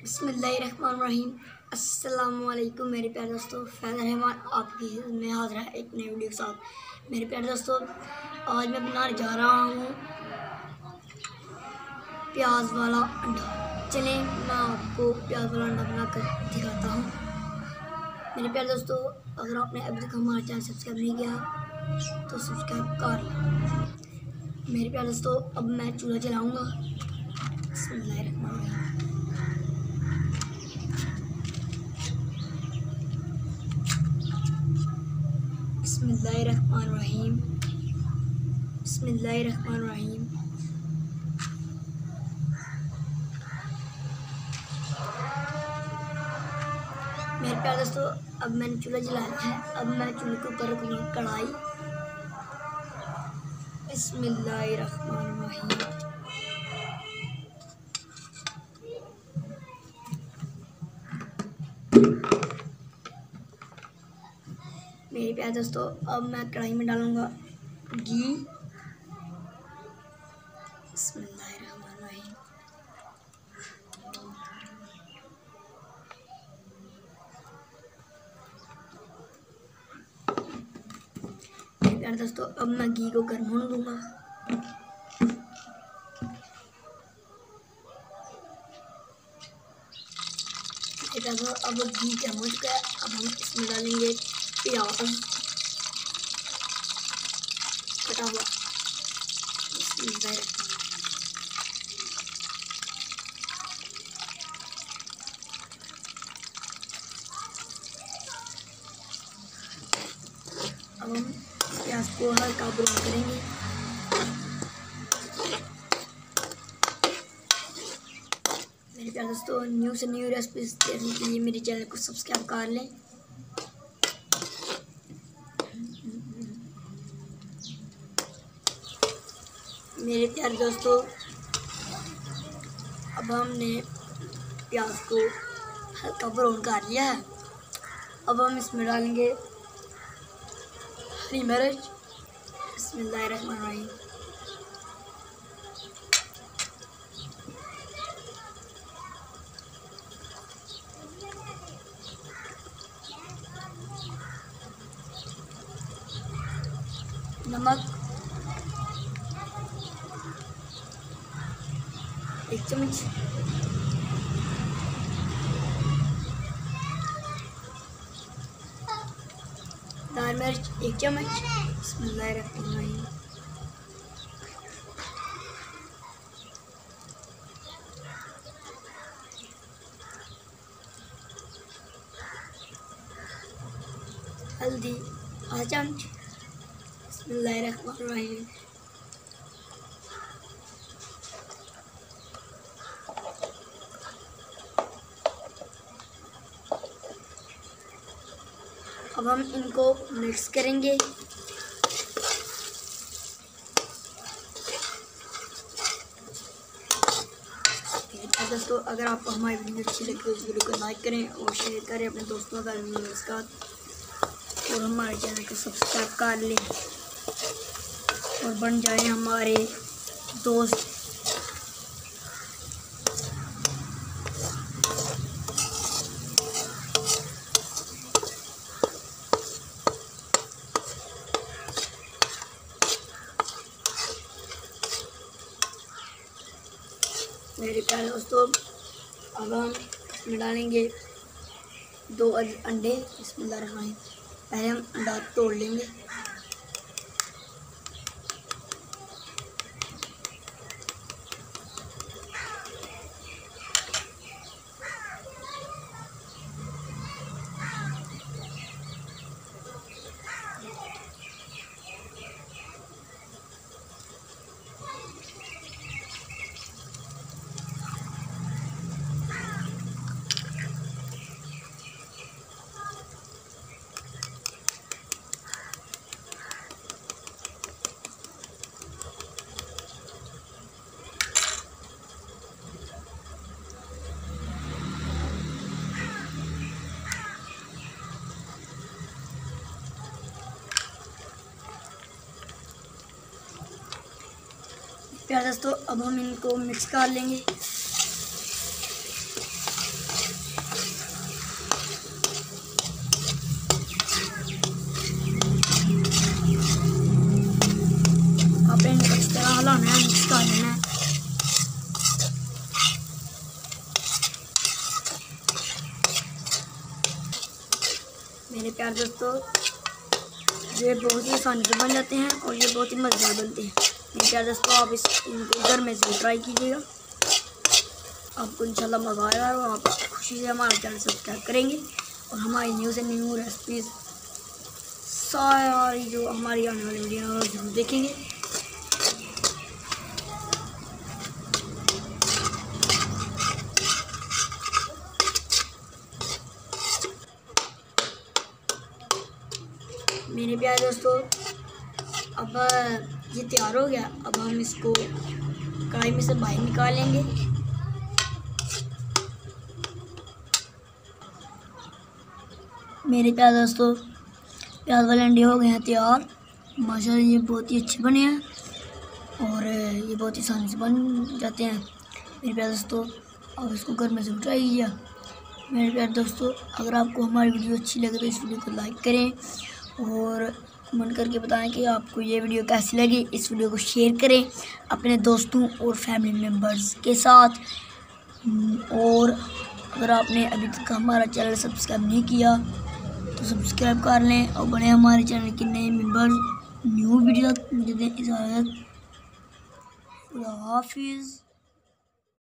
बिस्मिल्लाहिर्रहमानिर्रहीम। अस्सलामुअलैकुम मेरे प्यारे दोस्तों, फैज़ रहमान आपकी खिदमत में हाज़िर है एक नई वीडियो के साथ। मेरे प्यारे दोस्तों, आज मैं बनाने जा रहा हूँ प्याज वाला अंडा। चलें मैं आपको प्याज वाला अंडा बनाकर दिखाता हूँ। मेरे प्यारे दोस्तों, अगर आपने अभी तक हमारा चैनल सब्सक्राइब नहीं किया तो सब्सक्राइब कर लें। मेरे प्यारे दोस्तों, अब मैं चूल्हा जलाऊँगा। बिस्मिल्लाहिर्रहमानिर्रहीम। बिस्मिल्लाहिर्रहमानिर्रहीम। बिस्मिल्लाहिर्रहमानिर्रहीम। मेरे प्यारे दोस्तों, अब मैंने चूल्हा जला लिया है। अब मैं चूल्हे के ऊपर रखूँगी कढ़ाई। बिस्मिल्लाहिर्रहमानिर्रहीम। मेरे प्यारे दोस्तों, अब मैं कढ़ाई में डालूँगा घी। बिस्मिल्लाहिर्रहमानिर्रहीम। मेरे प्यारे दोस्तों, अब मैं घी को गर्म होने दूँगा। अब घी गर्म हो चुका है। अब हम इसमें डालेंगे प्याज कटा हुआ। अब हम प्याज को हल्का ब्राउन करेंगे। मेरे प्यारे दोस्तों, न्यू से न्यू रेसिपीज देखने के लिए मेरे चैनल को सब्सक्राइब कर लें। मेरे प्यारे दोस्तों, अब हमने प्याज को हल्का ब्राउन कर लिया है। अब हम इसमें डालेंगे हरी मिर्च। बिस्मिल्लाहिर्रहमानिर्रहीम। नमक 1 चम्मच। लाल मिर्च 1 चम्मच। बिस्मिल्लाहिर्रहमानिर्रहीम। हल्दी आधा चम्मच। बिस्मिल्लाहिर्रहमानिर्रहीम। अब हम इनको मिक्स करेंगे। दोस्तों, अगर आपको हमारी वीडियो अच्छी लगे तो इस वीडियो को लाइक करें और शेयर करें अपने दोस्तों का साथ, और हमारे चैनल को सब्सक्राइब कर लें और बन जाएं हमारे दोस्त। मेरे प्यारे दोस्तों, अब हम इसमें डालेंगे 2 अंडे। बिस्मिल्लाहिर्रहमानिर्रहीम। पहले हम अंडा तोड़ लेंगे। प्यारे दोस्तों, अब हम इनको मिक्स कर लेंगे। मेरे प्यारे दोस्तों, ये बहुत ही आसानी से बन जाते हैं और ये बहुत ही मज़ेदार बनते हैं। मेरे प्यारे दोस्तों, आप इनको घर में से ट्राई कीजिएगा, आपको इंशाल्लाह मज़ा आएगा और आप खुशी से हमारा चैनल सब्सक्राइब करेंगे और हमारी न्यू से न्यू रेसिपीज़ सारी जो हमारी आने वाली वीडियो जरूर देखेंगे। मेरे प्यारे दोस्तों, अब ये तैयार हो गया। अब हम इसको कढ़ाई में से बाहर निकालेंगे। मेरे प्यारे दोस्तों, प्याज वाले अंडे हो गए हैं तैयार। माशाल्लाह ये बहुत ही अच्छे बने हैं और ये बहुत ही आसानी से बन जाते हैं। मेरे प्यारे दोस्तों, आप इसको घर में से ट्राई कीजिए। मेरे प्यारे दोस्तों, अगर आपको हमारी वीडियो अच्छी लगे तो इस वीडियो को लाइक करें और कमेंट करके बताएं कि आपको ये वीडियो कैसी लगी। इस वीडियो को शेयर करें अपने दोस्तों और फैमिली मेम्बर्स के साथ। और अगर आपने अभी तक हमारा चैनल सब्सक्राइब नहीं किया तो सब्सक्राइब कर लें और बने हमारे चैनल के नए मेम्बर्स। न्यू वीडियो दें। इजाज़त, खुदा हाफिज़।